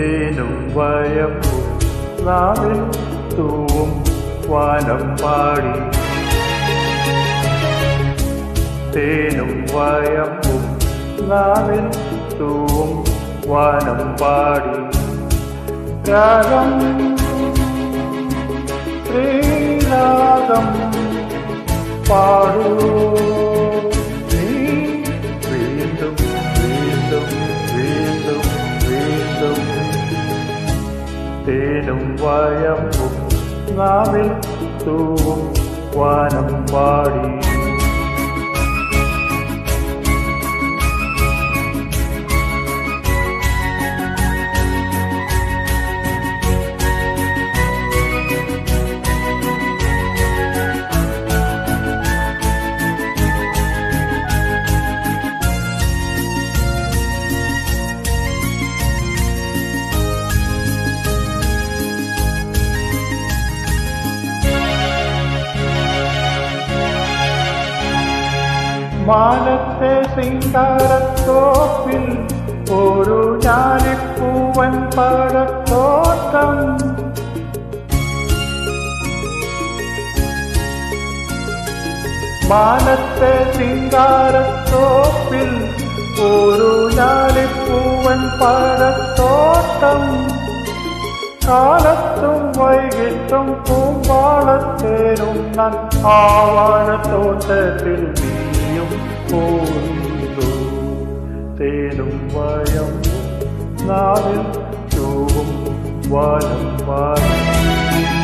തേനും വയമ്പും നാവിൽ തൂവും വാനം പാടി. തേനും വയമ്പും നാവിൽ തൂവും വാനം പാടി. രാഗം ശ്രീരാഗം പാടൂ നീ വീണ്ടും വീണ്ടും വീണ്ടും വീണ്ടും. തേനും വയമ്പും നാവിൽ തൂവും വാനം പാടി. മാനത്തെ സിംഗാരത്തോപ്പിൽ ഒരു ഞാലിപ്പൂവൻ പഴത്തോട്ടം. മാനത്തെ സിംഗാരത്തോപ്പിൽ ഒരു ഞാലിപ്പൂവൻ പഴത്തോട്ടം. കാലത്തും വൈകിട്ടും പൂമ്പാളത്തേനും നൻ ആവാഴത്തോട്ടത്തിൽ നീയും പോന്നു. തേനും വയമ്പും നാവിൽ തൂവും വാനം പാടി.